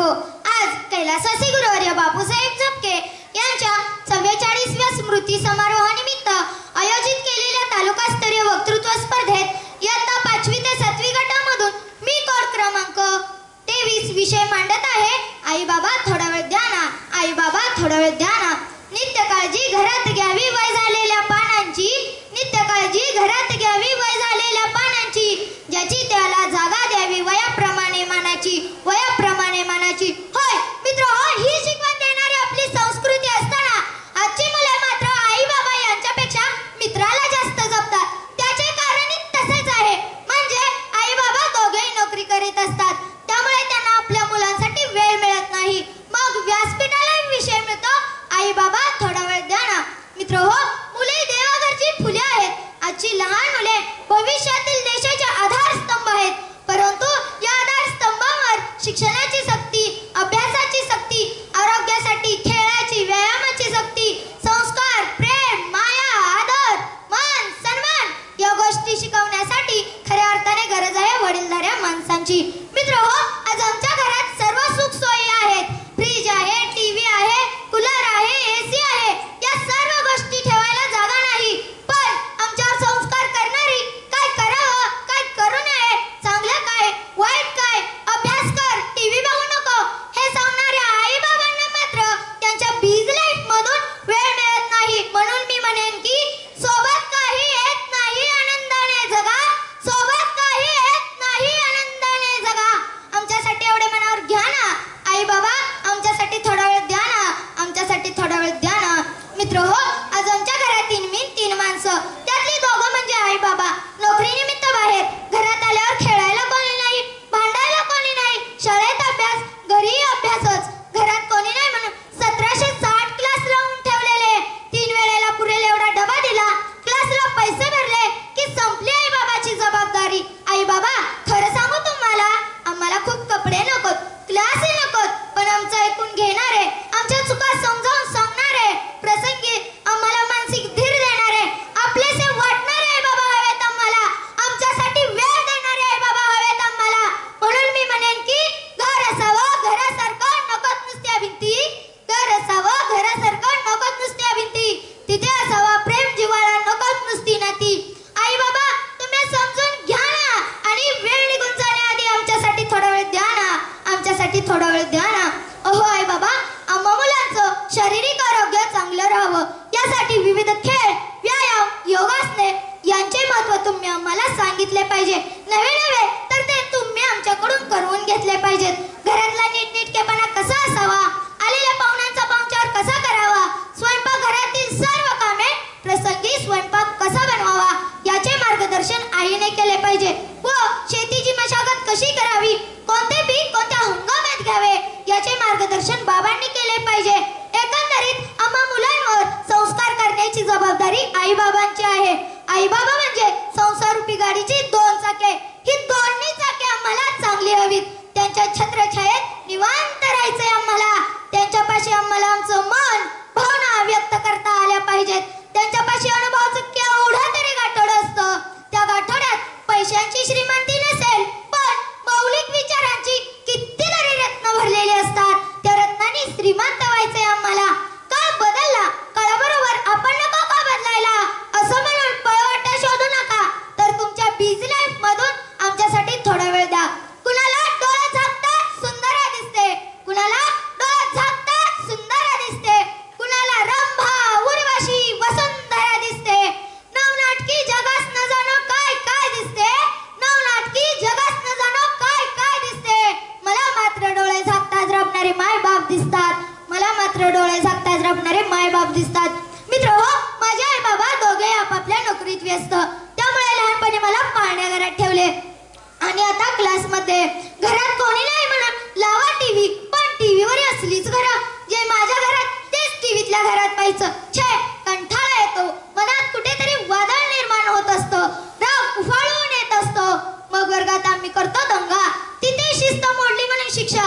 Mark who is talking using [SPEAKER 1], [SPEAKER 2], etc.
[SPEAKER 1] हो, आज कैलासवासी गुरुवर्य बापूसाहेब झपके यांच्या 44व्या स्मृती समारोहानिमित्त आयोजित केलेल्या तालुकास्तरीय वक्तृत्व स्पर्धेत इयत्ता 5वी ते 7वी गटामधून मी कोड क्रमांक 23 विषय मांडत आहे. आई बाबा थोडा वेळ द्या, आई बाबा थोडा वेळ द्या. नित्य काळजी घरात घ्यावी वय झालेल्या पानांची, नित्य काळजी घरात घ्यावी वय झालेल्या पानांची, ज्याची त्याला जागा द्यावी वयाप्रमाणे मानाची, वयाप्रमाणे मानाची. होय मित्र, ही शिकवण देणारी आपली संस्कृती असताना आजची मुले मात्र आई बाबा यांच्यापेक्षा मित्राला जास्त जपतात. त्याचे कारणही तसेच आहे, म्हणजे आई बाबा दोघेही नोकरी करीत असतात, त्यामुळे त्यांना आपल्या मुलांसाठी वेळ मिळत नाही. मग व्यासपीठाला विषय मिळतो, आई बाबा थोडा वेळ द्या ना. मित्र हो, मुले देवाघरची फुले आहेत. आजची लहान मुले भविष्यातील देशाचे आधारस्तंभ आहेत, परंतु या आधारस्तंभावर शिक्षणाची सक्ती, अभ्यासाची सक्ती, आरोग्यासाठी खेळाची, व्यायामाची सक्ती, संस्कार, प्रेम, माया, आदर, मान, सन्मान या गोष्टी शिकवण्यासाठी खऱ्या अर्थाने गरज आहे वडीलधाऱ्या माणसांची. मित्र हो, आज आमच्या घरात सर्व सुख सोयी आहेत. फ्रीज आहे, टीव्ही आहे, कूलर आहे, एसी आहे. या सर्व गोष्टी ठेवायला जागा नाही. पण आमच्यावर संस्कार करणारी काय करावं, काय करू नये, चांगलं काय, वाईट काय, अभ्यास कर, टीव्ही बघू नको हे सांगणाऱ्या आई बाबांना मात्र त्यांच्या बिझी लाईफ मधून वेळ मिळत नाही. म्हणून मी म्हणेन की सोबत काही येत नाही आनंदाने जगा, सोबत काही येत नाही आनंदाने जगा. आमच्यासाठी एवढे मनावर घ्या ना आई बाबा, आमच्यासाठी थोडा वेळ द्या ना, आमच्यासाठी थोडा वेळ द्या ना. मित्र हो, आज आमच्या घरात तीन माणसं, त्यातली दोघं म्हणजे आई बाबा नोकरीनिमित्त बाहेर. घरात आल्यावर खेळायला कोणी नाही, भांडायला कोणी नाही, शाळेत अभ्यास, घरी अभ्यासच. घरात कोणी नाही म्हणून 1760 क्लास लावून ठेवलेले. 3 वेळेला पुरेल एवढा डबा दिला, क्लासला पैसे भरले की संपली आई बाबाची जबाबदारी. आई बाबा खरं सांगू तुम्हाला, आम्हाला खूप कपडे नकोत, क्लासही नकोत, पण आमचं ऐकून घेणारे, आमच्या चुका समजावून सांगणारे, प्रसंगी आम्हाला मानसिक धीर देणारे, आपलेसे वाटणारे आई बाबा हवेत आम्हाला. आमच्यासाठी वेळ देणारे आई बाबा हवेत आम्हाला. म्हणून मी म्हणेन की घर असावं घरासारखं, नकोत नुसत्या भिंती. घर असावं घरासारखं, नकोत नुसत्या भिंती. तिथे असावा प्रेम जिव्हाळा, नकोत नुसती नाती. आई बाबा तुम्ही समजून घ्या ना, आणि वेळ निघून जाण्याआधी आमच्यासाठी थोडा वेळ द्या ना, आमच्यासाठी थोडा वेळ द्या ना. अहो आई बाबा, आम्हा मुलांचं शारीरिक आरोग्य चांगलं राहावं यासाठी विविध खेळ, व्यायाम, योगासने यांचे महत्त्व तुम्ही आम्हाला सांगितले पाहिजे. नवे तर ते तुम्ही आमच्याकडून करवून घेतले पाहिजेत. घरातला नीटनेटकेपणा कसा असावा, आलेल्या पाहुण्यांचा पाहुणचार कसा करावा, स्वयंपाकघरातील सर्व कामे प्रसंगी स्वयंपाक कसा बनवावा याचे मार्गदर्शन आईने केले पाहिजे. व शेतीची मशागत कशी करावी, कोणते पीक कोणत्या हंगामात घ्यावे याचे मार्गदर्शन बाबांनी केले पाहिजे. एकंदरीत आम्हा मुलांवर संस्कार करण्याची जबाबदारी आई बाबांची आहे. आई बाबा म्हणजे संसाररूपी गाडीची 2 चाके. ही दोन्ही चाके आम्हाला चांगली हवीत. त्यांच्या छत्रछायेत निवांत राहायचंय आम्हाला. त्यांच्यापाशी आम्हाला आमचं मन, भावना व्यक्त करता आल्या पाहिजेत. त्यांच्यापाशी अनुभवाचं केवढं तरी गाठोडं असतं. त्या गाठोड्यात पैशांची श्रीमंती नसेल, पण मौलिक विचारांची कितीतरी रत्न भरलेली असतात. त्या रत्नांनी श्रीमंत व्हायचंय आम्हाला. काळ बदलला, काळाबरोबर आपण नको का बदलायला असं म्हणून पळवाटा शोधू नका, तर तुमच्या बिझी लाईफ मधून आमच्यासाठी थोडा वेळ द्या. कुणाला डोळे झाकतात सुंदर दिसते, कुणाला डोळे झाकतात सुंदर दिसते, कुणाला रंभा, उर्वशी, वसुंधरा दिसते. नवनाटकी जगास न जाणो काय काय दिसते, नवनाटकी जगास न जाणो काय काय दिसते. मला मात्र डोळे झाकताच रडणारे माय बाप दिसतात, मला मात्र डोळे झाकताच रडणारे माय बाप दिसतात. मित्र हो, माझे आई बाबा दोघे आपापल्या नोकरीत व्यस्त, त्यामुळे लहानपणी मला पाळण्या घरात ठेवले आणि आता क्लासमध्ये. घरात कोणी नाही म्हणून लावा टीव्ही, पण टीव्हीवर असलीच घरं. जे माझ्या घरात तेच टीव्हीतल्या घरात पाहायचं. छे, कंटाळा येतो. मनात कुठेतरी वादळ निर्माण होत असतं, राग उफाळून येत असतो. मग वर्गात आम्ही करतो दंगा. तिथे शिस्त मोडली म्हणून शिक्षा,